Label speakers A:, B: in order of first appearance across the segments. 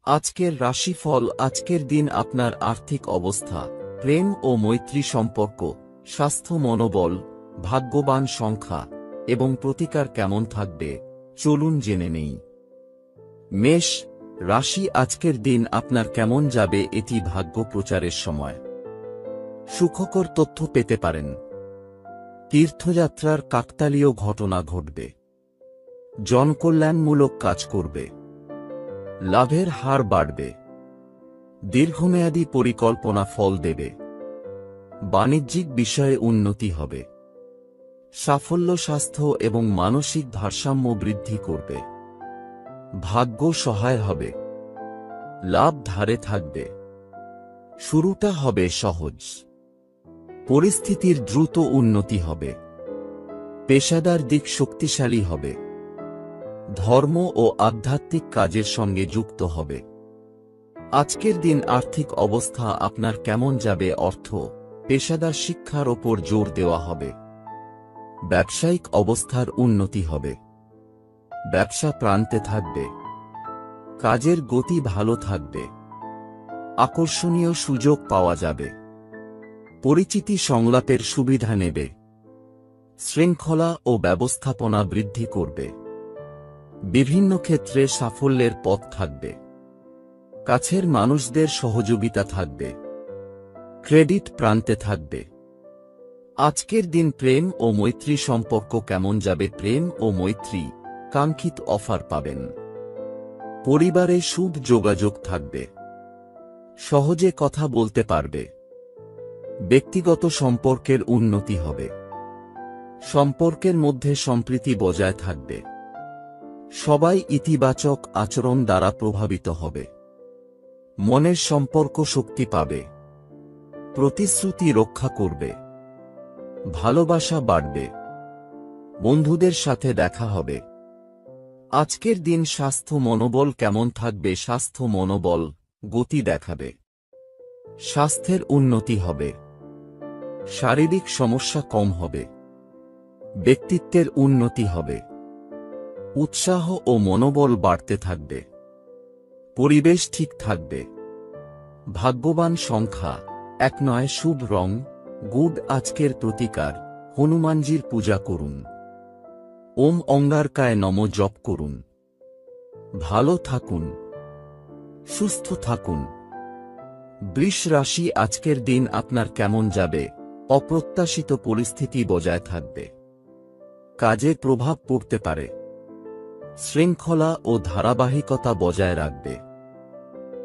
A: আজকের রাশিফল। আজকের দিন আপনার আর্থিক অবস্থা, প্রেম ও মৈত্রী সম্পর্ক, স্বাস্থ্য, মনোবল, ভাগ্যবান সংখ্যা এবং প্রতিকার কেমন থাকবে চলুন জেনে নেই। মেষ রাশি। আজকের দিন আপনার কেমন যাবে এটি ভাগ্য প্রচারের সময়। সুখকর তথ্য পেতে পারেন। তীর্থযাত্রার কাকতালীয় ঘটনা ঘটবে। জনকল্যাণমূলক কাজ করবে। লাভের হার বাড়বে। দীর্ঘমেয়াদী পরিকল্পনা ফল দেবে। বাণিজ্যিক বিষয়ে উন্নতি হবে। সাফল্য স্বাস্থ্য এবং মানসিক ভারসাম্য বৃদ্ধি করবে। ভাগ্য সহায় হবে। লাভ ধারে থাকবে। শুরুটা হবে সহজ। পরিস্থিতির দ্রুত উন্নতি হবে। পেশাদার দিক শক্তিশালী হবে। ধর্ম ও আধ্যাত্মিক কাজের সঙ্গে যুক্ত হবে। আজকের দিন আর্থিক অবস্থা আপনার কেমন যাবে। অর্থ, পেশাদার শিক্ষার ওপর জোর দেওয়া হবে। ব্যবসায়িক অবস্থার উন্নতি হবে। ব্যবসা প্রান্তে থাকবে। কাজের গতি ভালো থাকবে। আকর্ষণীয় সুযোগ পাওয়া যাবে। পরিচিতি সংলাপের সুবিধা নেবে। শৃঙ্খলা ও ব্যবস্থাপনা বৃদ্ধি করবে। বিভিন্ন ক্ষেত্রে সাফল্যের পথ থাকবে। কাছের মানুষদের সহযোগিতা থাকবে। ক্রেডিট প্রান্তে থাকবে। আজকের দিন প্রেম ও মৈত্রী সম্পর্ক কেমন যাবে। প্রেম ও মৈত্রী, কাঙ্ক্ষিত অফার পাবেন। পরিবারে শুভ যোগাযোগ থাকবে। সহজে কথা বলতে পারবে। ব্যক্তিগত সম্পর্কের উন্নতি হবে। সম্পর্কের মধ্যে সম্প্রীতি বজায় থাকবে। সবাই ইতিবাচক আচরণ দ্বারা প্রভাবিত হবে। মনের সম্পর্ক শক্তি পাবে। প্রতিশ্রুতি রক্ষা করবে। ভালোবাসা বাড়বে। বন্ধুদের সাথে দেখা হবে। আজকের দিন স্বাস্থ্য মনোবল কেমন থাকবে। স্বাস্থ্য মনোবল গতি দেখাবে। স্বাস্থ্যের উন্নতি হবে। শারীরিক সমস্যা কম হবে। ব্যক্তিত্বের উন্নতি হবে। উৎসাহ ও মনোবল বাড়তে থাকবে। পরিবেশ ঠিক থাকবে। ভাগ্যবান সংখ্যা 1। শুভ রং গুড। আজকের প্রতিকার, হনুমানজির পূজা করুন। ওম অঙ্গারকায় নমঃ জপ করুন। ভালো থাকুন, সুস্থ থাকুন। বৃষ রাশি। আজকের দিন আপনার কেমন যাবে। অপ্রত্যাশিত পরিস্থিতি বজায় থাকবে। কাজে প্রভাব পড়তে পারে। শৃঙ্খলা ও ধারাবাহিকতা বজায় রাখবে।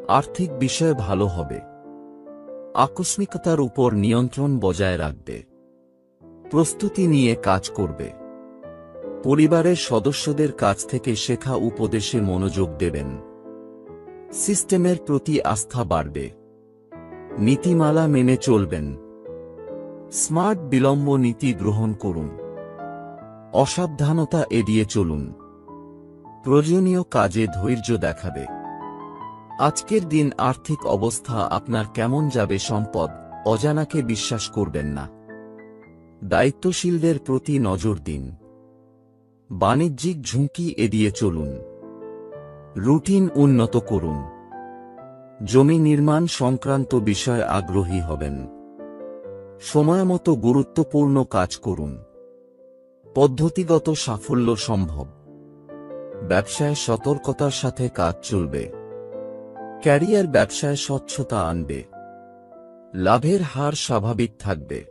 A: আর্থিক বিষয় ভালো হবে। আকস্মিকতার উপর নিয়ন্ত্রণ বজায় রাখবে। প্রস্তুতি নিয়ে কাজ করবে। পরিবারের সদস্যদের কাছ থেকে শেখা উপদেশে মনোযোগ দেবেন। সিস্টেমের প্রতি আস্থা বাড়বে। নীতিমালা মেনে চলবেন। স্মার্ট বিলম্ব নীতি গ্রহণ করুন। অসাবধানতা এড়িয়ে চলুন। প্রয়োজনীয় কাজে ধৈর্য দেখাবে। আজকের দিন আর্থিক অবস্থা আপনার কেমন যাবে। সম্পদ, অজানাকে বিশ্বাস করবেন না। দায়িত্বশীলদের প্রতি নজর দিন। বাণিজ্যিক ঝুঁকি এড়িয়ে চলুন। রুটিন উন্নত করুন। জমি নির্মাণ সংক্রান্ত বিষয়ে আগ্রহী হবেন। সময়মতো গুরুত্বপূর্ণ কাজ করুন। পদ্ধতিগত সাফল্য সম্ভব। ব্যবসায় সতর্কতার সাথে কাজ চলবে। ক্যারিয়ার ব্যবসায় স্বচ্ছতা আনবে। লাভের হার স্বাভাবিক থাকবে।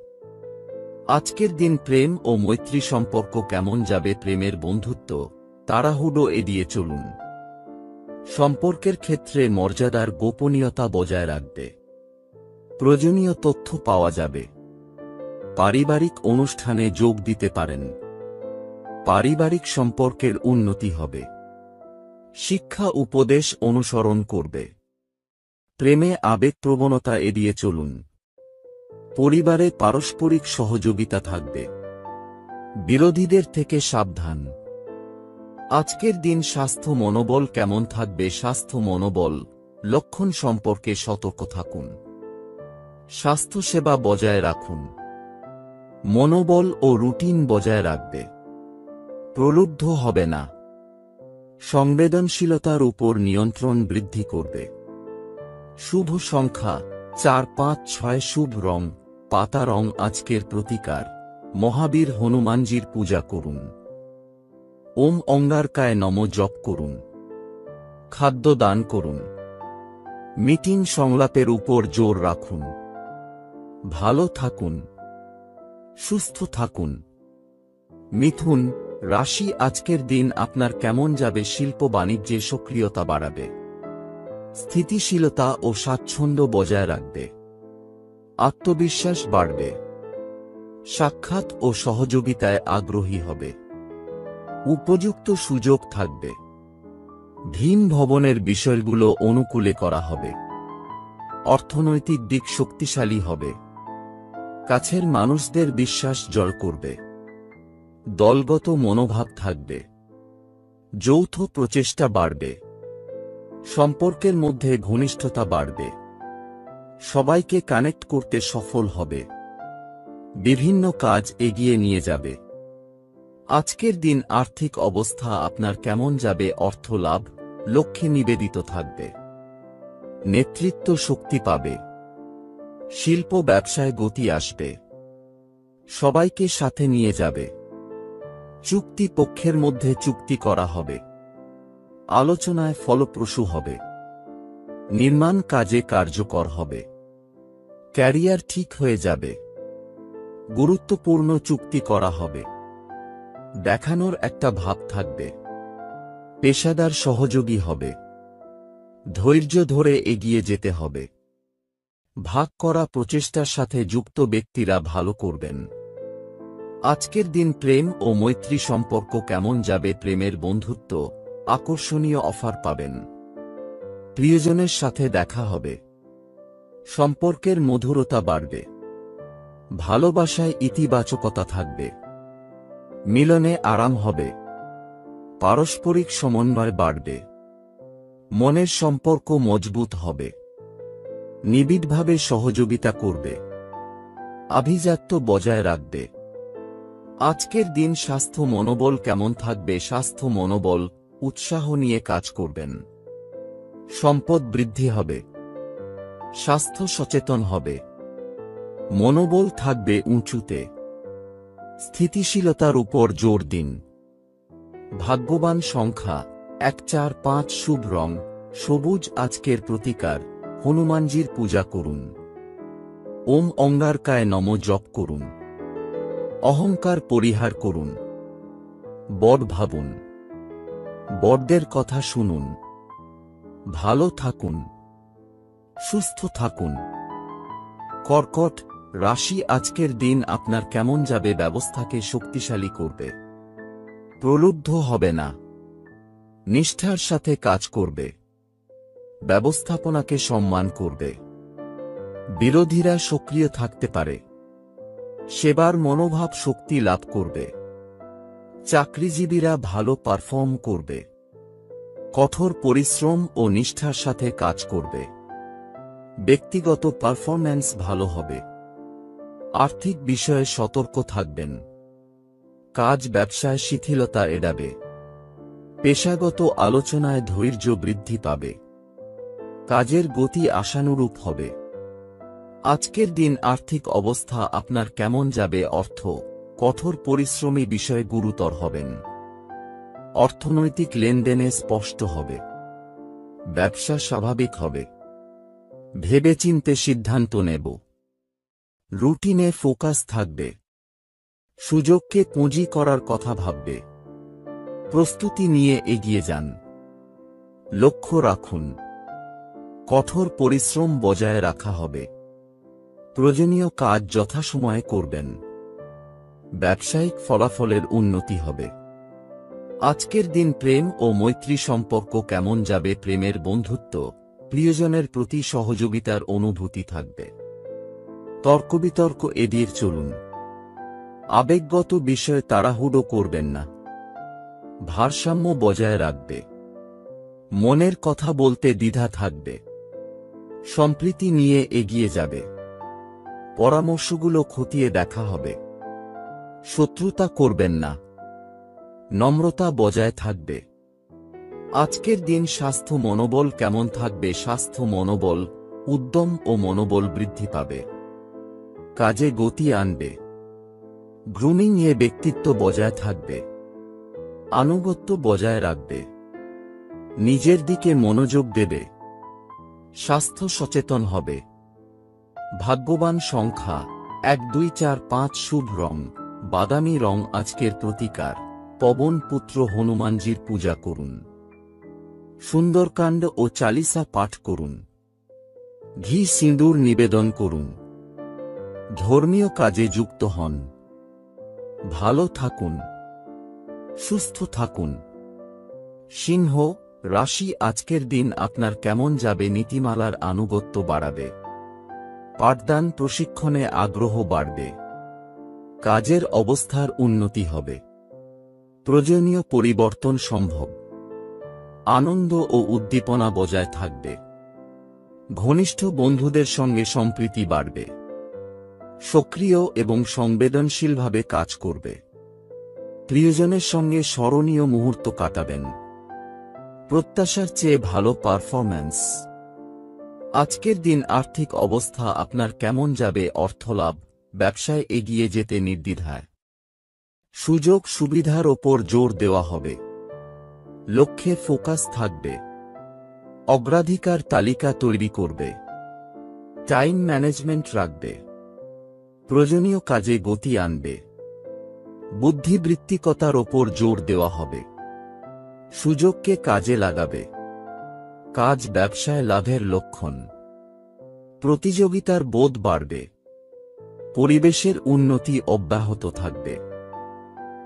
A: আজকের দিন প্রেম ও মৈত্রী সম্পর্ক কেমন যাবে। প্রেমের বন্ধুত্ব, তাড়াহুড়ো এড়িয়ে চলুন। সম্পর্কের ক্ষেত্রে মর্যাদার গোপনীয়তা বজায় রাখবে। প্রয়োজনীয় তথ্য পাওয়া যাবে। পারিবারিক অনুষ্ঠানে যোগ দিতে পারেন। পারিবারিক সম্পর্কের উন্নতি হবে। শিক্ষা উপদেশ অনুসরণ করবে। প্রেমে আবেগপ্রবণতা এড়িয়ে চলুন। পরিবারে পারস্পরিক সহযোগিতা থাকবে। বিরোধীদের থেকে সাবধান। আজকের দিন স্বাস্থ্য মনোবল কেমন থাকবে। স্বাস্থ্য মনোবল লক্ষণ সম্পর্কে সতর্ক থাকুন। স্বাস্থ্যসেবা বজায় রাখুন। মনোবল ও রুটিন বজায় রাখবে। প্রলুব্ধ হবে না। সংবেদনশীলতার উপর নিয়ন্ত্রণ বৃদ্ধি করবে। শুভ সংখ্যা 4, 5, 6। শুভ রং পাতা রং। আজকের প্রতিকার মহাবীর হনুমানজির পূজা করুন। ওম অঙ্গারকায় নম জপ করুন। খাদ্য দান করুন। মিটিং সংলাপের উপর জোর রাখুন। ভালো থাকুন, সুস্থ থাকুন। মিথুন রাশি, আজকের দিন আপনার কেমন যাবে? শিল্প বাণিজ্যে সক্রিয়তা বাড়াবে। স্থিতিশীলতা ও স্বাচ্ছন্দ্য বজায় রাখবে। আত্মবিশ্বাস বাড়বে। সাক্ষাৎ ও সহযোগিতায় আগ্রহী হবে। উপযুক্ত সুযোগ থাকবে। ভিন ভবনের বিষয়গুলো অনুকূলে করা হবে। অর্থনৈতিক দিক শক্তিশালী হবে। কাছের মানুষদের বিশ্বাস জয় করবে। দলগত মনোভাব থাকবে। যৌথ প্রচেষ্টা বাড়বে। সম্পর্কের মধ্যে ঘনিষ্ঠতা বাড়বে। সবাইকে কানেক্ট করতে সফল হবে। বিভিন্ন কাজ এগিয়ে নিয়ে যাবে। আজকের দিন আর্থিক অবস্থা আপনার কেমন যাবে? অর্থ লাভ, লক্ষ্যে নিবেদিত থাকবে। নেতৃত্ব শক্তি পাবে। শিল্প ব্যবসায় গতি আসবে। সবাইকে সাথে নিয়ে যাবে। চুক্তি পক্ষের মধ্যে চুক্তি করা হবে। আলোচনায় ফলপ্রসূ হবে। নির্মাণ কাজে কার্যকর হবে। ক্যারিয়ার ঠিক হয়ে যাবে। গুরুত্বপূর্ণ চুক্তি করা হবে। দেখানোর একটা ভাব থাকবে। পেশাদার সহযোগী হবে। ধৈর্য ধরে এগিয়ে যেতে হবে। ভাগ করা প্রচেষ্টার সাথে যুক্ত ব্যক্তিরা ভালো করবেন। আজকের দিন প্রেম ও মৈত্রী সম্পর্ক কেমন যাবে? প্রেমের বন্ধুত্ব, আকর্ষণীয় অফার পাবেন। প্রিয়জনের সাথে দেখা হবে। সম্পর্কের মধুরতা বাড়বে। ভালোবাসায় ইতিবাচকতা থাকবে। মিলনে আরাম হবে। পারস্পরিক সমন্বয় বাড়বে। মনের সম্পর্ক মজবুত হবে। নিবিড়ভাবে সহযোগিতা করবে। আভিজাত্য বজায় রাখবে। আজকের দিন স্বাস্থ্য মনোবল কেমন থাকবে? স্বাস্থ্য মনোবল, উৎসাহ নিয়ে কাজ করবেন। সম্পদ বৃদ্ধি হবে। স্বাস্থ্য সচেতন হবে। মনোবল থাকবে উঁচুতে। স্থিতিশীলতার উপর জোর দিন। ভাগ্যবান সংখ্যা 1, 4, 5। শুভ রং সবুজ। আজকের প্রতিকার হনুমানজির পূজা করুন। ওম অঙ্গারকায় নম জপ করুন। অহংকার পরিহার করুন। বড় ভাবুন। বড়দের কথা শুনুন। ভালো থাকুন, সুস্থ থাকুন। কর্কট রাশি, আজকের দিন আপনার কেমন যাবে? ব্যবস্থাকে শক্তিশালী করবে। প্রলুব্ধ হবে না। নিষ্ঠার সাথে কাজ করবে। ব্যবস্থাপনাকে সম্মান করবে। বিরোধীরা সক্রিয় থাকতে পারে। সেবার মনোভাব শক্তি লাভ করবে। চাকরিজীবীরা ভালো পারফর্ম করবে। কঠোর পরিশ্রম ও নিষ্ঠার সাথে কাজ করবে। ব্যক্তিগত পারফরম্যান্স ভালো হবে। আর্থিক বিষয়ে সতর্ক থাকবেন। কাজ ব্যবসায় শিথিলতা এড়াবে। পেশাগত আলোচনায় ধৈর্য বৃদ্ধি পাবে। কাজের গতি আশানুরূপ হবে। আজকের দিন আর্থিক অবস্থা আপনার কেমন যাবে? অর্থ, কঠোর পরিশ্রমী বিষয়ে গুরুতর হবেন। অর্থনৈতিক লেনদেনে স্পষ্ট হবে। ব্যবসা স্বাভাবিক হবে। ভেবেচিন্তে সিদ্ধান্ত নেব। রুটিনে ফোকাস থাকবে। সুযোগকে পুঁজি করার কথা ভাববে। প্রস্তুতি নিয়ে এগিয়ে যান। লক্ষ্য রাখুন। কঠোর পরিশ্রম বজায় রাখা হবে। প্রয়োজনীয় কাজ যথাসময়ে করবেন। ব্যবসায়িক ফলাফলের উন্নতি হবে। আজকের দিন প্রেম ও মৈত্রী সম্পর্ক কেমন যাবে? প্রেমের বন্ধুত্ব, প্রিয়জনের প্রতি সহযোগিতার অনুভূতি থাকবে। তর্কবিতর্ক এড়িয়ে চলুন। আবেগগত বিষয়ে তাড়াহুড়ো করবেন না। ভারসাম্য বজায় রাখবে। মনের কথা বলতে দ্বিধা থাকবে। সম্প্রীতি নিয়ে এগিয়ে যাবে। পরামর্শগুলো খতিয়ে দেখা হবে। শত্রুতা করবেন না। নম্রতা বজায় থাকবে। আজকের দিন স্বাস্থ্য মনোবল কেমন থাকবে? স্বাস্থ্য মনোবল, উদ্যম ও মনোবল বৃদ্ধি পাবে। কাজে গতি আনবে। গ্রুমিং এ ব্যক্তিত্ব বজায় থাকবে। আনুগত্য বজায় রাখবে। নিজের দিকে মনোযোগ দেবে। স্বাস্থ্য সচেতন হবে। ভাগ্যবান সংখ্যা 1 2 4 5। শুভ রং বাদামি রং আজকের প্রতিকার। পবন পুত্র হনুমানজির পূজা করুন। সুন্দরকাণ্ড ও চালিসা পাঠ করুন। ঘি সিঁদুর নিবেদন করুন। ধর্মীয় কাজে যুক্ত হন। ভালো থাকুন, সুস্থ থাকুন। সিংহ রাশি আজকের দিন আপনার কেমন যাবে? নীতিমালার আনুগত্য বাড়াবে। পাঠদান প্রশিক্ষণে আগ্রহ বাড়বে। কাজের অবস্থার উন্নতি হবে। প্রয়োজনীয় পরিবর্তন সম্ভব। আনন্দ ও উদ্দীপনা বজায় থাকবে। ঘনিষ্ঠ বন্ধুদের সঙ্গে সম্প্রীতি বাড়বে। সক্রিয় এবং সংবেদনশীলভাবে কাজ করবে। প্রিয়জনের সঙ্গে স্মরণীয় মুহূর্ত কাটাবেন। প্রত্যাশার চেয়ে ভালো পারফরম্যান্স। আজকের দিন আর্থিক অবস্থা আপনার কেমন যাবে? অর্থলাভ, ব্যবসায় এগিয়ে যেতে নির্দ্বিধায়। সুযোগ সুবিধার ওপর জোর দেওয়া হবে। লক্ষ্যে ফোকাস থাকবে। অগ্রাধিকার তালিকা তৈরি করবে। টাইম ম্যানেজমেন্ট রাখবে। প্রয়োজনীয় কাজে গতি আনবে। বুদ্ধিবৃত্তিকতার ওপর জোর দেওয়া হবে। সুযোগকে কাজে লাগাবে। কাজ ব্যবসায় লাভের লক্ষণ। প্রতিযোগিতার বোধ বাড়বে। পরিবেশের উন্নতি অব্যাহত থাকবে।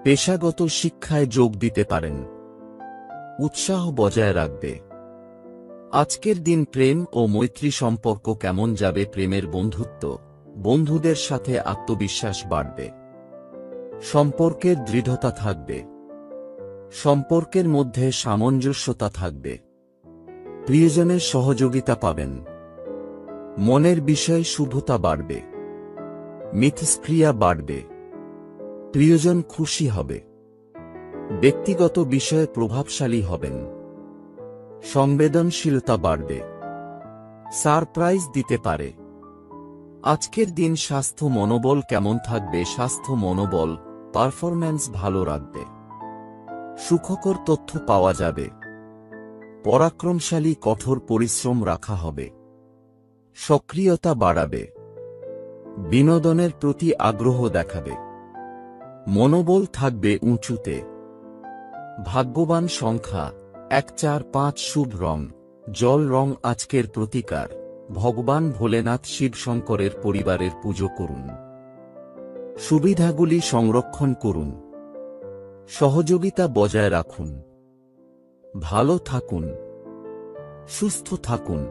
A: পেশাগত শিক্ষায় যোগ দিতে পারেন। উৎসাহ বজায় রাখবে। আজকের দিন প্রেম ও মৈত্রী সম্পর্ক কেমন যাবে? প্রেমের বন্ধুত্ব, বন্ধুদের সাথে আত্মবিশ্বাস বাড়বে। সম্পর্কের দৃঢ়তা থাকবে। সম্পর্কের মধ্যে সামঞ্জস্যতা থাকবে। প্রিয়জনের সহযোগিতা পাবেন। মনের বিষয়ে শুভতা বাড়বে। মিথস্ক্রিয়া বাড়বে। প্রিয়জন খুশি হবে। ব্যক্তিগত বিষয়ে প্রভাবশালী হবেন। সংবেদনশীলতা বাড়বে। সারপ্রাইজ দিতে পারে। আজকের দিন স্বাস্থ্য মনোবল কেমন থাকবে? স্বাস্থ্য মনোবল, পারফরম্যান্স ভালো রাখবে। সুখকর তথ্য পাওয়া যাবে। পরাক্রমশালী কঠোর পরিশ্রম রাখা হবে। সক্রিয়তা বাড়াবে। বিনোদনের প্রতি আগ্রহ দেখাবে। মনোবল থাকবে উঁচুতে। ভাগ্যবান সংখ্যা 1 4 5। শুভ রং জল রং আজকের প্রতিকার। ভগবান ভোলেনাথ শিবশঙ্করের পরিবারের পুজো করুন। সুবিধাগুলি সংরক্ষণ করুন। সহযোগিতা বজায় রাখুন। ভালো থাকুন, সুস্থ থাকুন।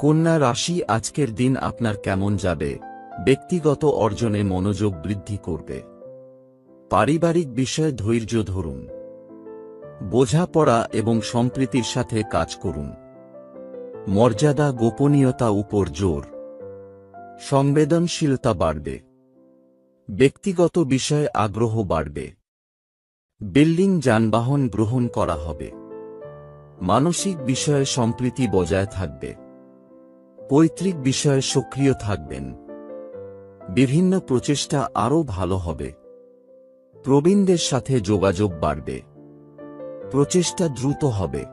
A: কন্যা রাশি আজকের দিন আপনার কেমন যাবে? ব্যক্তিগত অর্জনে মনোযোগ বৃদ্ধি করবে। পারিবারিক বিষয়ে ধৈর্য ধরুন। বোঝাপড়া এবং সম্প্রীতির সাথে কাজ করুন। মর্যাদা গোপনীয়তা উপর জোর। সংবেদনশীলতা বাড়বে। ব্যক্তিগত বিষয়ে আগ্রহ বাড়বে। বিল্ডিং যানবাহন গ্রহণ করা হবে। মানসিক বিষয়ে সম্প্রীতি বজায় থাকবে। পৈতৃক বিষয়ে সক্রিয় থাকবেন। বিভিন্ন প্রচেষ্টা আরও ভালো হবে। প্রবীণদের সাথে যোগাযোগ বাড়বে। প্রচেষ্টা দ্রুত হবে।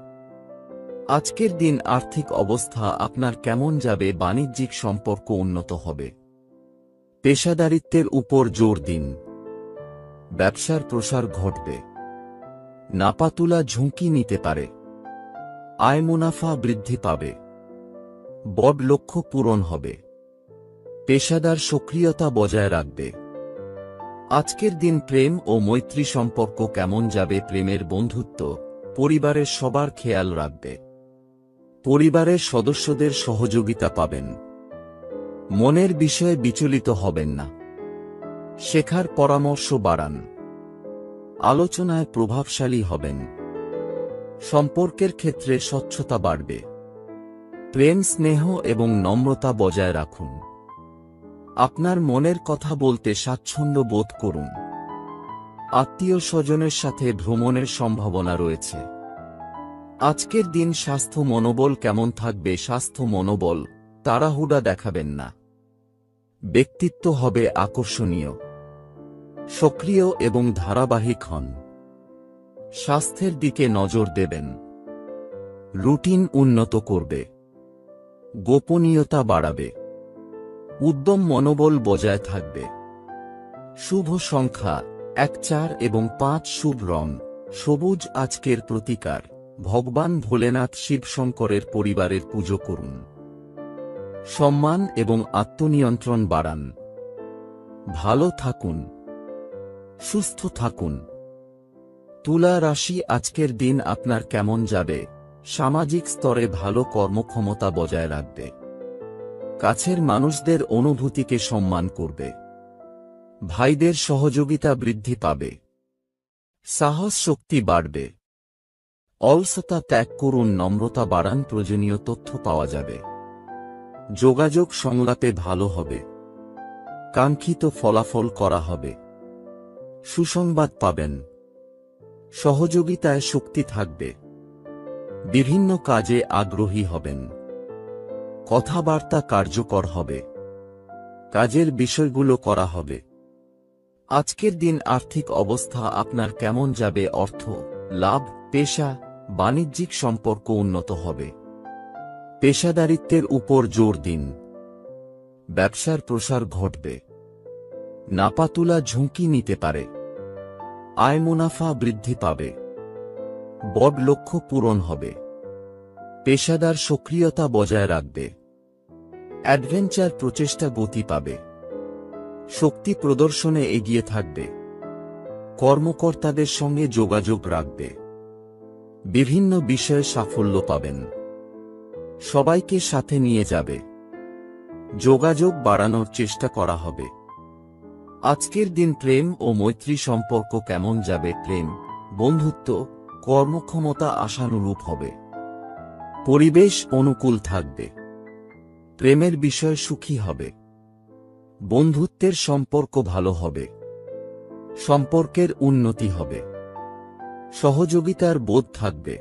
A: আজকের দিন আর্থিক অবস্থা আপনার কেমন যাবে? বাণিজ্যিক সম্পর্ক উন্নত হবে। পেশাদারিত্বের উপর জোর দিন। ব্যবসার প্রসার ঘটবে। নাপাতুলা ঝুঁকি নিতে পারে। আয় মুনাফা বৃদ্ধি পাবে। বড় লক্ষ্য পূরণ হবে। পেশাদার সক্রিয়তা বজায় রাখবে। আজকের দিন প্রেম ও মৈত্রী সম্পর্ক কেমন যাবে? প্রেমের বন্ধুত্ব, পরিবারের সবার খেয়াল রাখবে। পরিবারের সদস্যদের সহযোগিতা পাবেন। মনের বিষয়ে বিচলিত হবেন না। শেখার পরামর্শ বাড়ান। আলোচনায় প্রভাবশালী হবেন। সম্পর্কের ক্ষেত্রে স্বচ্ছতা বাড়বে। প্রেম স্নেহ এবং নম্রতা বজায় রাখুন। আপনার মনের কথা বলতে স্বাচ্ছন্দ্য বোধ করুন। আত্মীয় স্বজনের সাথে ভ্রমণের সম্ভাবনা রয়েছে। আজকের দিন স্বাস্থ্য মনোবল কেমন থাকবে? স্বাস্থ্য মনোবল তাড়াহুড়া দেখাবেন না। ব্যক্তিত্ব হবে আকর্ষণীয়, সক্রিয় এবং ধারাবাহিক হন। স্বাস্থ্যের দিকে নজর দেবেন। রুটিন উন্নত করবে, গোপনীয়তা বাড়াবে, উদ্যম মনোবল বজায় থাকবে। শুভ সংখ্যা 1, 4 এবং 5। শুভ রং সবুজ। আজকের প্রতিকার ভগবান ভোলেনাথ শিবশঙ্করের পরিবারের পুজো করুন। সম্মান এবং আত্মনিয়ন্ত্রণ বাড়ান। ভালো থাকুন, সুস্থ থাকুন। তুলা রাশি, আজকের দিন আপনার কেমন যাবে? সামাজিক স্তরে ভালো কর্মক্ষমতা বজায় রাখবে। কাছের মানুষদের অনুভূতিকে সম্মান করবে। ভাইদের সহযোগিতা বৃদ্ধি পাবে। সাহস শক্তি বাড়বে। অলসতা ত্যাগ করুন, নম্রতা বাড়ান, প্রয়োজনীয় তথ্য পাওয়া যাবে। যোগাযোগ সংলাপে ভালো হবে। কাঙ্ক্ষিত ফলাফল করা হবে। সুসংবাদ পাবেন। সহযোগিতায় শক্তি থাকবে। বিভিন্ন কাজে আগ্রহী হবেন। কথাবার্তা কার্যকর হবে। কাজের বিষয়গুলো করা হবে। আজকের দিন আর্থিক অবস্থা আপনার কেমন যাবে? অর্থ লাভ, পেশা, বাণিজ্যিক সম্পর্ক উন্নত হবে। পেশাদারিত্বের উপর জোর দিন। ব্যবসার প্রসার ঘটবে। নাপাতুলা ঝুঁকি নিতে পারে। আয় মুনাফা বৃদ্ধি পাবে। বড় লক্ষ্য পূরণ হবে। পেশাদার সক্রিয়তা বজায় রাখবে। অ্যাডভেঞ্চার প্রচেষ্টা গতি পাবে। শক্তি প্রদর্শনে এগিয়ে থাকবে। কর্মকর্তাদের সঙ্গে যোগাযোগ রাখবে। বিভিন্ন বিষয়ে সাফল্য পাবেন। সবাইকে সাথে নিয়ে যাবে। যোগাযোগ বাড়ানোর চেষ্টা করা হবে। আজকের দিন প্রেম ও মৈত্রী সম্পর্ক কেমন যাবে? প্রেম, বন্ধুত্ব, কর্মক্ষমতা আশানুরূপ হবে। পরিবেশ অনুকূল থাকবে। প্রেমের বিষয় সুখী হবে। বন্ধুত্বের সম্পর্ক ভালো হবে। সম্পর্কের উন্নতি হবে। সহযোগিতার বোধ থাকবে।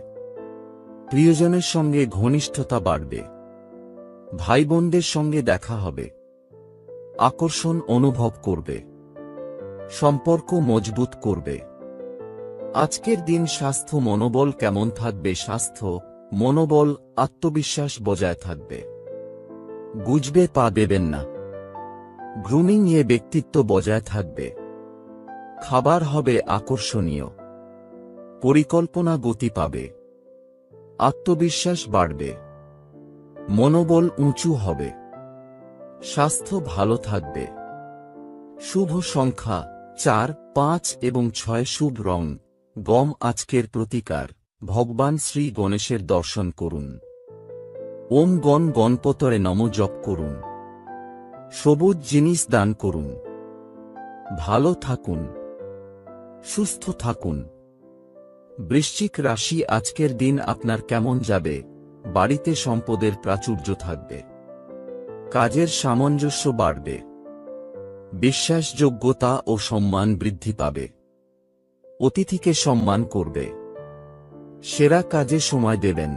A: প্রিয়জনের সঙ্গে ঘনিষ্ঠতা বাড়বে। ভাই বোনদের সঙ্গে দেখা হবে। আকর্ষণ অনুভব করবে। সম্পর্ক মজবুত করবে। আজকের দিন স্বাস্থ্য মনোবল কেমন থাকবে? স্বাস্থ্য মনোবল আত্মবিশ্বাস বজায় থাকবে। গুজবে পা দেবেন না। গ্রুমিং এ ব্যক্তিত্ব বজায় থাকবে। খাবার হবে আকর্ষণীয়। পরিকল্পনা গতি পাবে। আত্মবিশ্বাস বাড়বে। মনোবল উঁচু হবে। স্বাস্থ্য ভালো থাকবে। শুভ সংখ্যা 4, 5 এবং 6। শুভ রং গম। আজকের প্রতিকার ভগবান শ্রী গণেশের দর্শন করুন। ওম গণ গণপতরে নম জপ করুন। সবুজ জিনিস দান করুন। ভালো থাকুন, সুস্থ থাকুন। বৃশ্চিক রাশি, আজকের দিন আপনার কেমন যাবে? বাড়িতে সম্পদের প্রাচুর্য থাকবে। কাজের সামঞ্জস্য বাড়বে। বিশ্বাসযোগ্যতা ও সম্মান বৃদ্ধি পাবে। অতিথিকে সম্মান করবে। সেরা কাজে সময় দেবেন।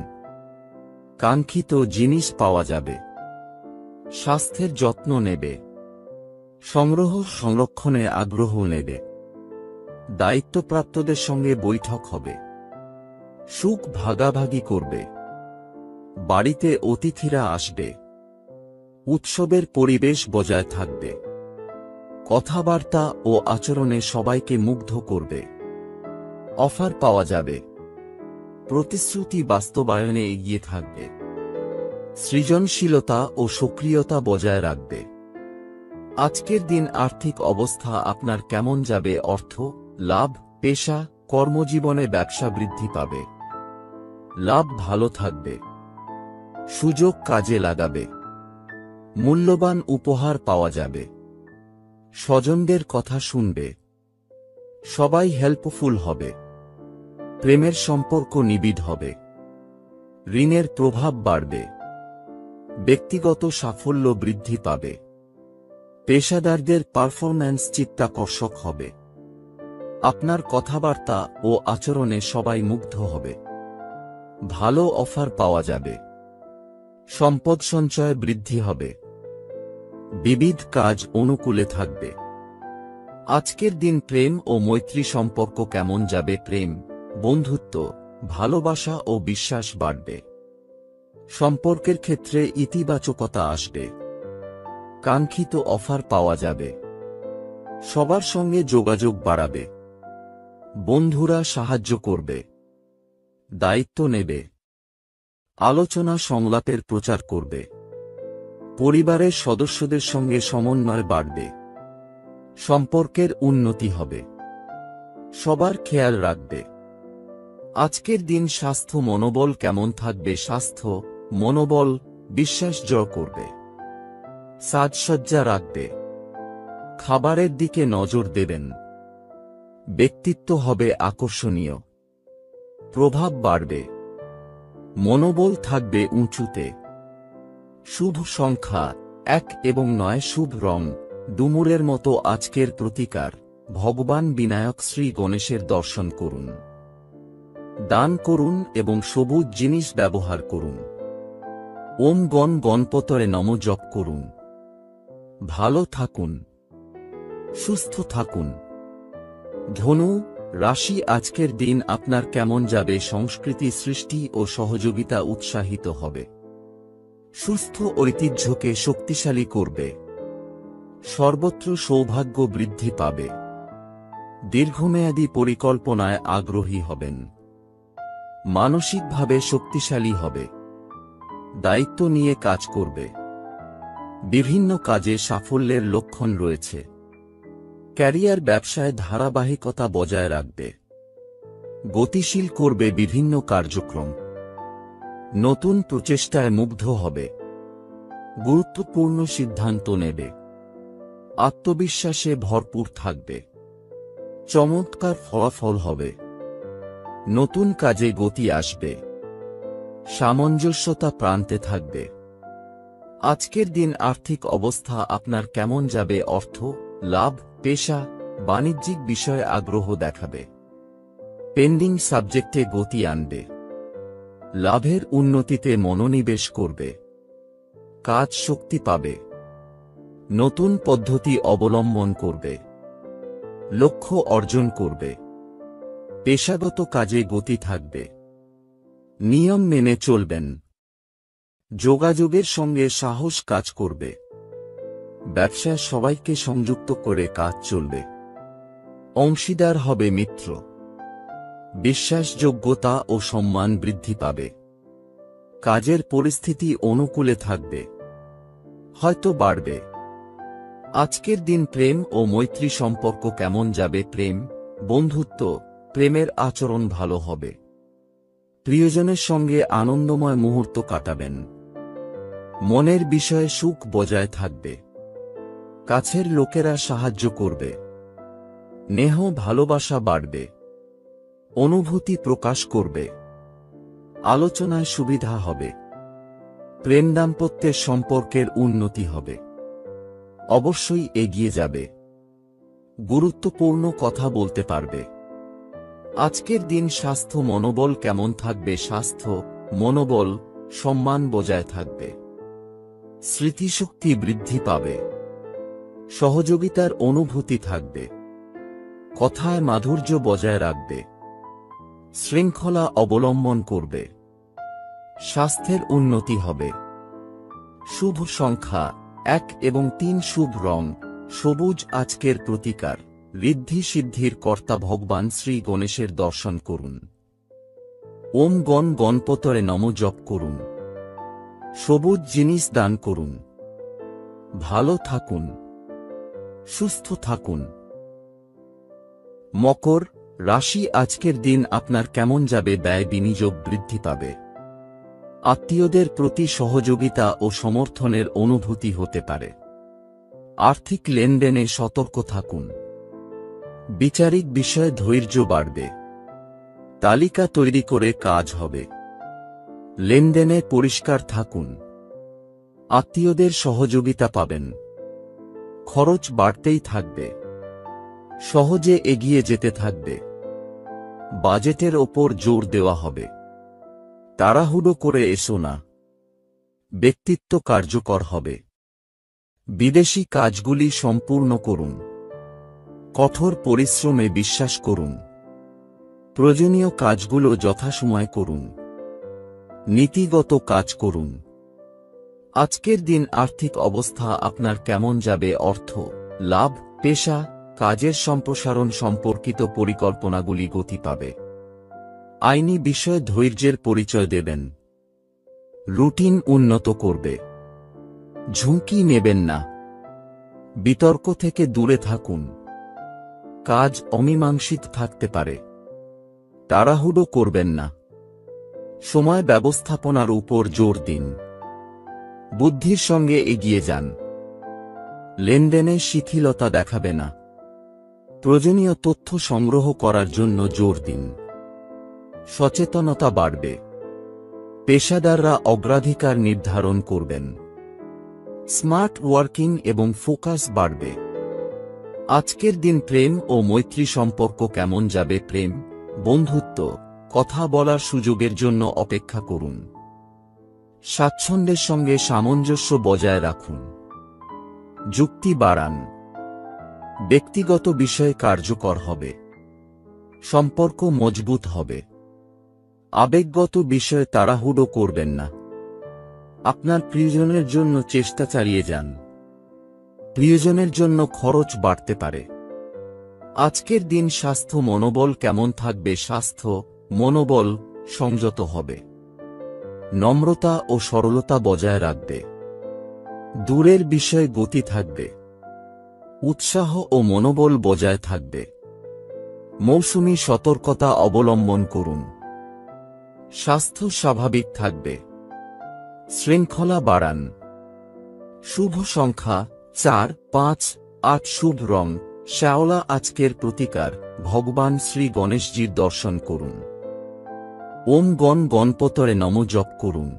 A: কাঙ্ক্ষিত জিনিস পাওয়া যাবে। স্বাস্থ্যের যত্ন নেবে। সংগ্রহ সংরক্ষণে আগ্রহ নেবে। দায়িত্বপ্রাপ্তদের সঙ্গে বৈঠক হবে। সুখ ভাগাভাগি করবে। বাড়িতে অতিথিরা আসবে। উৎসবের পরিবেশ বজায় থাকবে। কথাবার্তা ও আচরণে সবাইকে মুগ্ধ করবে। অফার পাওয়া যাবে। প্রতিশ্রুতি বাস্তবায়নে এগিয়ে থাকবে। সৃজনশীলতা ও সক্রিয়তা বজায় রাখবে। আজকের দিন আর্থিক অবস্থা আপনার কেমন যাবে? অর্থ লাভ, পেশা, কর্মজীবনে ব্যবসা বৃদ্ধি পাবে। লাভ ভালো থাকবে। সুযোগ কাজে লাগাবে। মূল্যবান উপহার পাওয়া যাবে। স্বজনদের কথা শুনবে। সবাই হেল্পফুল হবে। প্রেমের সম্পর্ক নিবিড় হবে। ঋণের প্রভাব বাড়বে। ব্যক্তিগত সাফল্য বৃদ্ধি পাবে। পেশাদারদের পারফরম্যান্স চিত্তাকর্ষক হবে। আপনার কথাবার্তা ও আচরণে সবাই মুগ্ধ হবে। ভালো অফার পাওয়া যাবে। সম্পদ সঞ্চয় বৃদ্ধি হবে। বিবিধ কাজ অনুকূলে থাকবে। আজকের দিন প্রেম ও মৈত্রী সম্পর্ক কেমন যাবে? প্রেম, বন্ধুত্ব, ভালোবাসা ও বিশ্বাস বাড়বে। সম্পর্কের ক্ষেত্রে ইতিবাচকতা আসবে। কাঙ্ক্ষিত অফার পাওয়া যাবে। সবার সঙ্গে যোগাযোগ বাড়াবে। বন্ধুরা সাহায্য করবে। দায়িত্ব নেবে। আলোচনা সংলাপের প্রচার করবে। পরিবারের সদস্যদের সঙ্গে সমন্বয় বাড়বে। সম্পর্কের উন্নতি হবে। সবার খেয়াল রাখবে। আজকের দিন স্বাস্থ্য মনোবল কেমন থাকবে? স্বাস্থ্য, মনোবল, বিশ্বাস জয় করবে। সাজসজ্জা রাখবে। খাবারের দিকে নজর দেবেন। ব্যক্তিত্ব হবে আকর্ষণীয়। প্রভাব বাড়বে। মনোবল থাকবে উঁচুতে। শুভ সংখ্যা 1 এবং 9। শুভ রং ডুমুরের মতো। আজকের প্রতিকার, ভগবান বিনায়ক শ্রী গণেশের দর্শন করুন। দান করুন এবং সবুজ জিনিস ব্যবহার করুন। ওম গণ গণপতয়ে নম জপ করুন। ভালো থাকুন, সুস্থ থাকুন। ধনু রাশি, আজকের দিন আপনার কেমন যাবে? সংস্কৃতি সৃষ্টি ও সহযোগিতা উৎসাহিত হবে। সুস্থ ঐতিহ্যকে শক্তিশালী করবে। সর্বত্র সৌভাগ্য বৃদ্ধি পাবে। দীর্ঘমেয়াদী পরিকল্পনায় আগ্রহী হবেন। মানসিকভাবে শক্তিশালী হবে। দায়িত্ব নিয়ে কাজ করবে। বিভিন্ন কাজে সাফল্যের লক্ষণ রয়েছে। ক্যারিয়ার ব্যবসায় ধারাবাহিকতা বজায় রাখবে। গতিশীল করবে বিভিন্ন কার্যক্রম। নতুন প্রচেষ্টায় মুগ্ধ হবে। গুরুত্বপূর্ণ সিদ্ধান্ত নেবে। আত্মবিশ্বাসে ভরপুর থাকবে। চমৎকার ফলাফল হবে। নতুন কাজে গতি আসবে। সামঞ্জস্যতা প্রান্তে থাকবে। আজকের দিন আর্থিক অবস্থা আপনার কেমন যাবে? অর্থ, লাভ, পেশা, বাণিজ্যিক বিষয়ে আগ্রহ দেখাবে। পেন্ডিং সাবজেক্টে গতি আনবে। লাভের উন্নতিতে মনোনিবেশ করবে। কাজ শক্তি পাবে। নতুন পদ্ধতি অবলম্বন করবে। লক্ষ্য অর্জন করবে। পেশাগত কাজে গতি থাকবে। নিয়ম মেনে চলবেন। যোগাযোগের সঙ্গে সাহস কাজ করবে। ব্যবসায় সবাইকে সংযুক্ত করে কাজ চলবে। অংশীদার হবে মিত্র। বিশ্বাসযোগ্যতা ও সম্মান বৃদ্ধি পাবে। কাজের পরিস্থিতি অনুকূলে থাকবে। হয়তো বাড়বে। আজকের দিন প্রেম ও মৈত্রী সম্পর্ক কেমন যাবে? প্রেম, বন্ধুত্ব, প্রেমের আচরণ ভালো হবে। প্রিয়জনের সঙ্গে আনন্দময় মুহূর্ত কাটাবেন। মনের বিষয়ে সুখ বজায় থাকবে। কাছের লোকেরা সাহায্য করবে। স্নেহ ভালোবাসা বাড়বে। অনুভূতি প্রকাশ করবে। আলোচনায় সুবিধা হবে। প্রেম দাম্পত্যের সম্পর্কের উন্নতি হবে। অবশ্যই এগিয়ে যাবে। গুরুত্বপূর্ণ কথা বলতে পারবে। আজকের দিন স্বাস্থ্য মনোবল কেমন থাকবে? স্বাস্থ্য, মনোবল, সম্মান বজায় থাকবে। স্মৃতিশক্তি বৃদ্ধি পাবে। সহযোগিতার অনুভূতি থাকবে। কথায় মাধুর্য বজায় রাখবে। শৃঙ্খলা অবলম্বন করবে। স্বাস্থ্যের উন্নতি হবে। শুভ সংখ্যা 1 এবং 3। শুভ রং সবুজ। আজকের প্রতিকার, ঋদ্ধি সিদ্ধির কর্তা ভগবান শ্রী গণেশের দর্শন করুন। ওম গণ গণপতয়ে নম জপ করুন। সবুজ জিনিস দান করুন। ভালো থাকুন, সুস্থ থাকুন। মকর রাশি, আজকের দিন আপনার কেমন যাবে? ব্যয় বিনিয়োগ বৃদ্ধি পাবে। আত্মীয়দের প্রতি সহযোগিতা ও সমর্থনের অনুভূতি হতে পারে। আর্থিক লেনদেনে সতর্ক থাকুন। বিচারিক বিষয়ে ধৈর্য বাড়বে। তালিকা তৈরি করে কাজ হবে। লেনদেনে পরিষ্কার থাকুন। আত্মীয়দের সহযোগিতা পাবেন। খরচ বাড়তেই থাকবে। সহজে এগিয়ে যেতে থাকবে। বাজেটের ওপর জোর দেওয়া হবে। তাড়াহুড়ো করে এসো না। ব্যক্তিত্ব কার্যকর হবে। বিদেশি কাজগুলি সম্পূর্ণ করুন। কঠোর পরিশ্রমে বিশ্বাস করুন। প্রয়োজনীয় কাজগুলো যথাসময়ে করুন। নীতিগত কাজ করুন। আজকের দিন আর্থিক অবস্থা আপনার কেমন যাবে? অর্থ, লাভ, পেশা, কাজের সম্প্রসারণ সম্পর্কিত পরিকল্পনাগুলি গতি পাবে। আইনি বিষয়ে ধৈর্যের পরিচয় দেবেন। রুটিন উন্নত করবে। ঝুঁকি নেবেন না। বিতর্ক থেকে দূরে থাকুন। কাজ অমীমাংসিত থাকতে পারে। তাড়াহুড়ো করবেন না। সময় ব্যবস্থাপনার উপর জোর দিন। বুদ্ধির সঙ্গে এগিয়ে যান। লেনদেনে শিথিলতা দেখাবে না। প্রয়োজনীয় তথ্য সংগ্রহ করার জন্য জোর দিন। সচেতনতা বাড়বে। পেশাদাররা অগ্রাধিকার নির্ধারণ করবেন। স্মার্ট ওয়ার্কিং এবং ফোকাস বাড়বে। আজকের দিন প্রেম ও মৈত্রী সম্পর্ক কেমন যাবে? প্রেম, বন্ধুত্ব, কথা বলার সুযোগের জন্য অপেক্ষা করুন। স্বাচ্ছন্দ্যের সঙ্গে সামঞ্জস্য বজায় রাখুন। যুক্তি বাড়ান। ব্যক্তিগত বিষয়ে কার্যকর হবে। সম্পর্ক মজবুত হবে। আবেগগত বিষয়ে তাড়াহুড়ো করবেন না। আপনার প্রিয়জনের জন্য চেষ্টা চালিয়ে যান। প্রিয়জনের জন্য খরচ বাড়তে পারে। আজকের দিন স্বাস্থ্য মনোবল কেমন থাকবে? স্বাস্থ্য মনোবল সংযত হবে। নম্রতা ও সরলতা বজায় রাখবে। দূরের বিষয়ে গতি থাকবে। উৎসাহ ও মনোবল বজায় থাকবে। মৌসুমী সতর্কতা অবলম্বন করুন। স্বাস্থ্য স্বাভাবিক থাকবে। শৃঙ্খলা বাড়ান। শুভ সংখ্যা 4, 5, 8। শুভ রং শ্যাওলা। আজকের প্রতিকার ভগবান শ্রী গণেশজির দর্শন করুন। ওম গণ গণপতরে নমঃ জপ করুন।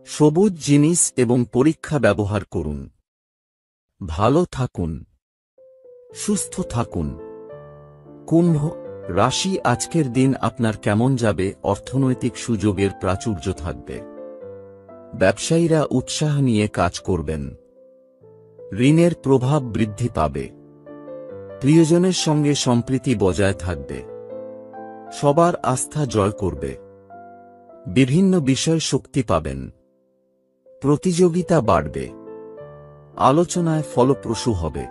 A: সবুজ জিনিস এবং পরীক্ষা ব্যবহার করুন। ভালো থাকুন। সুস্থ থাকুন। কুম্ভ রাশি। আজকের দিন আপনার কেমন যাবে? অর্থনৈতিক সুযোগের প্রাচুর্য থাকবে। ব্যবসায়ীরা উৎসাহ নিয়ে কাজ করবেন। ঋণের প্রভাব বৃদ্ধি পাবে। প্রিয়জনের সঙ্গে সম্প্রীতি বজায় থাকবে। সবার আস্থা জয় করবে। বিভিন্ন বিষয়ে শক্তি পাবেন। প্রতিযোগিতা বাড়বে। আলোচনায় ফলপ্রসূ হবে।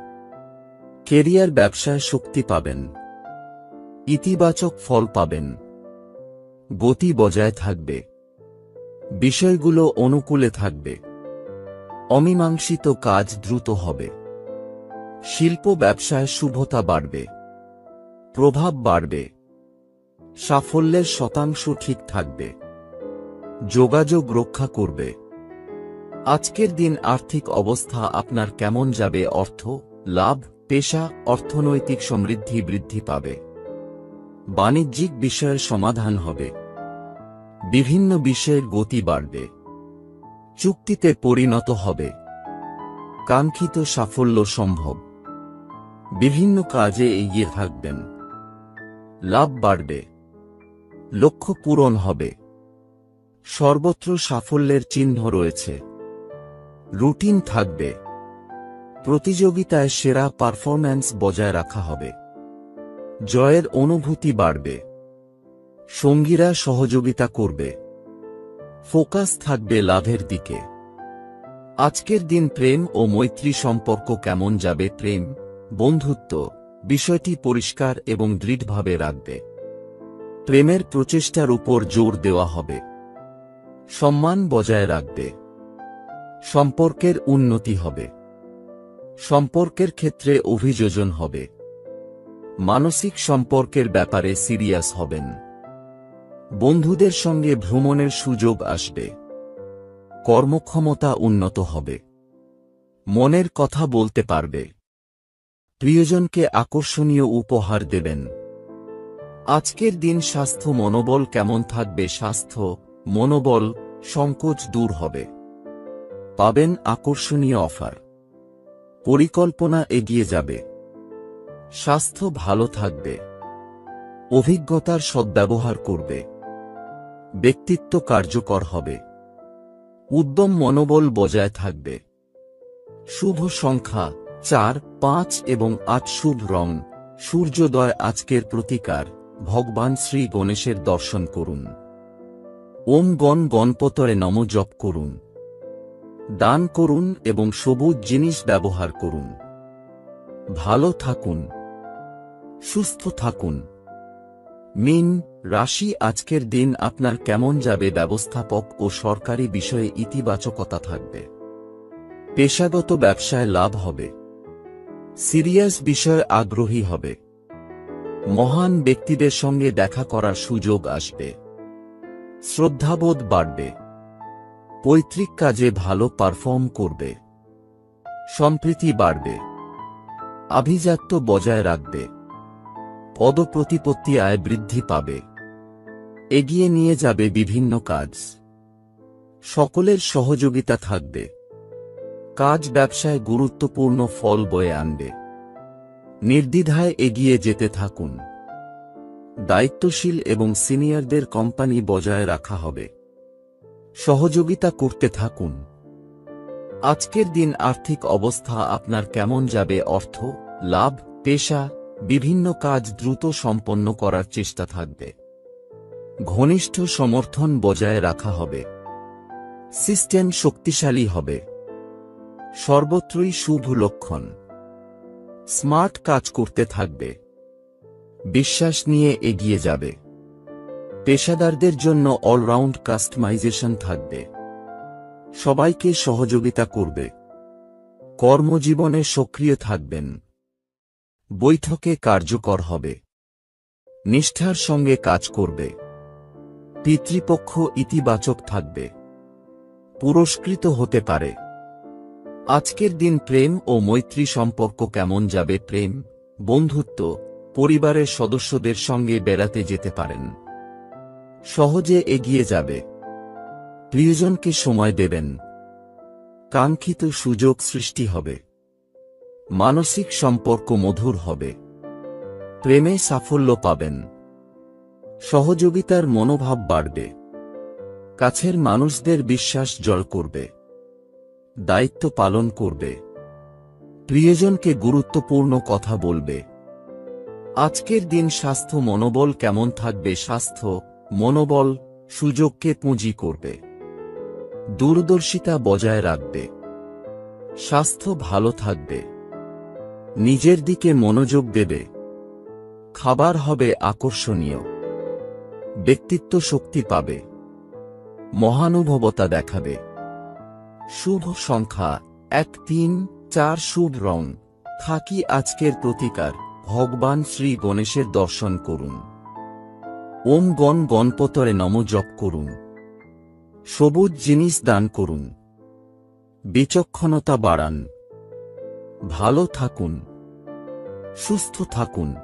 A: কেরিয়ার ব্যবসায় শক্তি পাবেন। ইতিবাচক ফল পাবেন। গতি বজায় থাকবে। বিষয়গুলো অনুকূলে থাকবে। অমীমাংসিত কাজ দ্রুত হবে। শিল্প ব্যবসায় শুভতা বাড়বে। প্রভাব বাড়বে। সাফল্যের শতাংশ ঠিক থাকবে। যোগাযোগ রক্ষা করবে। আজকের দিন আর্থিক অবস্থা আপনার কেমন যাবে? অর্থ, লাভ, পেশা, অর্থনৈতিক সমৃদ্ধি বৃদ্ধি পাবে। বাণিজ্যিক বিষয়ের সমাধান হবে। বিভিন্ন বিষয়ের গতি বাড়বে। চুক্তিতে পরিণত হবে। কাঙ্ক্ষিত সাফল্য সম্ভব। বিভিন্ন কাজে এগিয়ে থাকবেন। লাভ বাড়বে। লক্ষ্য পূরণ হবে। সর্বত্র সাফল্যের চিহ্ন রয়েছে। রুটিন থাকবে। প্রতিযোগিতায় সেরা পারফরম্যান্স বজায় রাখা হবে। জয়ের অনুভূতি বাড়বে। সঙ্গীরা সহযোগিতা করবে। ফোকাস থাকবে লাভের দিকে। আজকের দিন প্রেম ও মৈত্রী সম্পর্ক কেমন যাবে? প্রেম, বন্ধুত্ব বিষয়টি পরিষ্কার এবং দৃঢ়ভাবে রাখবে। প্রেমের প্রচেষ্টার উপর জোর দেওয়া হবে। সম্মান বজায় রাখবে। সম্পর্কের উন্নতি হবে। সম্পর্কের ক্ষেত্রে অভিযোজন হবে। মানসিক সম্পর্কের ব্যাপারে সিরিয়াস হবেন। বন্ধুদের সঙ্গে ভ্রমণের সুযোগ আসবে। কর্মক্ষমতা উন্নত হবে। মনের কথা বলতে পারবে। প্রিয়জনকে আকর্ষণীয় উপহার দেবেন। আজকের দিন স্বাস্থ্য মনোবল কেমন থাকবে? স্বাস্থ্য মনোবল সংকোচ দূর হবে। পাবেন আকর্ষণীয় অফার। পরিকল্পনা এগিয়ে যাবে। স্বাস্থ্য ভালো থাকবে। অভিজ্ঞতার সদ্ব্যবহার করবে। ব্যক্তিত্ব কার্যকর হবে। উদ্যম মনোবল বজায় থাকবে। শুভ সংখ্যা 4, 5 এবং 8। শুভ রং সূর্যোদয়। আজকের প্রতিকার ভগবান শ্রী গণেশের দর্শন করুন। ওম গণ গণপতয়ে নমঃ জপ করুন। দান করুন এবং সবুজ জিনিস ব্যবহার করুন। ভালো থাকুন, সুস্থ থাকুন। মীন রাশি, আজকের দিন আপনার কেমন যাবে? ব্যবস্থাপক ও সরকারি বিষয়ে ইতিবাচকতা থাকবে। পেশাগত ব্যবসায় লাভ হবে। সিরিয়াস বিষয়ে আগ্রহী হবে। মহান ব্যক্তিদের সঙ্গে দেখা করার সুযোগ আসবে। শ্রদ্ধাবোধ বাড়বে। পৈতৃক কাজে ভালো পারফর্ম করবে। সম্প্রীতি বাড়বে। আভিজাত্য বজায় রাখবে। পদপ্রতিপত্তি আয় বৃদ্ধি পাবে। এগিয়ে নিয়ে যাবে বিভিন্ন কাজ। সকলের সহযোগিতা থাকবে। কাজ ব্যবসায় গুরুত্বপূর্ণ ফল বয়ে আনবে। নির্দ্বিধায় এগিয়ে যেতে থাকুন। দায়িত্বশীল এবং সিনিয়রদের কোম্পানি বজায় রাখা হবে। সহযোগিতা করতে থাকুন। আজকের দিন আর্থিক অবস্থা আপনার কেমন যাবে? অর্থ লাভ, পেশা, বিভিন্ন কাজ দ্রুত সম্পন্ন করার চেষ্টা থাকবে। ঘনিষ্ঠ সমর্থন বজায় রাখা হবে। সিস্টেম শক্তিশালী হবে। সর্বত্রই শুভ লক্ষণ। স্মার্ট কাজ করতে থাকবে। বিশ্বাস নিয়ে এগিয়ে যাবে। পেশাদারদের জন্য অলরাউন্ড কাস্টমাইজেশন থাকবে। সবাইকে সহযোগিতা করবে। কর্মজীবনে সক্রিয় থাকবেন। বৈঠকে কার্যকর হবে। নিষ্ঠার সঙ্গে কাজ করবে। পিতৃপক্ষ ইতিবাচক থাকবে। পুরস্কৃত হতে পারে। আজকের দিন প্রেম ও মৈত্রী সম্পর্ক কেমন যাবে? প্রেম, বন্ধুত্ব, পরিবারের সদস্যদের সঙ্গে বেড়াতে যেতে পারেন। সহজে এগিয়ে যাবে। প্রিয়জনকে সময় দেবেন। কাঙ্ক্ষিত সুযোগ সৃষ্টি হবে। মানসিক সম্পর্ক মধুর হবে। প্রেমে সাফল্য পাবেন। সহযোগিতার মনোভাব বাড়বে। কাছের মানুষদের বিশ্বাস জয় করবে। দায়িত্ব পালন করবে। প্রিয়জনকে গুরুত্বপূর্ণ কথা বলবে। আজকের দিন স্বাস্থ্য মনোবল কেমন থাকবে? স্বাস্থ্য মনোবল সুযোগকে পুঁজি করবে। দূরদর্শিতা বজায় রাখবে। স্বাস্থ্য ভালো থাকবে। নিজের দিকে মনোযোগ দেবে। খাবার হবে আকর্ষণীয়। ব্যক্তিত্ব শক্তি পাবে। মহানুভবতা দেখাবে। শুভ সংখ্যা 1, 3, 4। শুভ রং খাকি। আজকের প্রতিকার ভগবান শ্রী গণেশের দর্শন করুন। ওম গণ গণপতয়ে নমঃ জপ করুন। সবুজ জিনিস দান করুন। বিচক্ষণতা বাড়ান। ভালো থাকুন, সুস্থ থাকুন।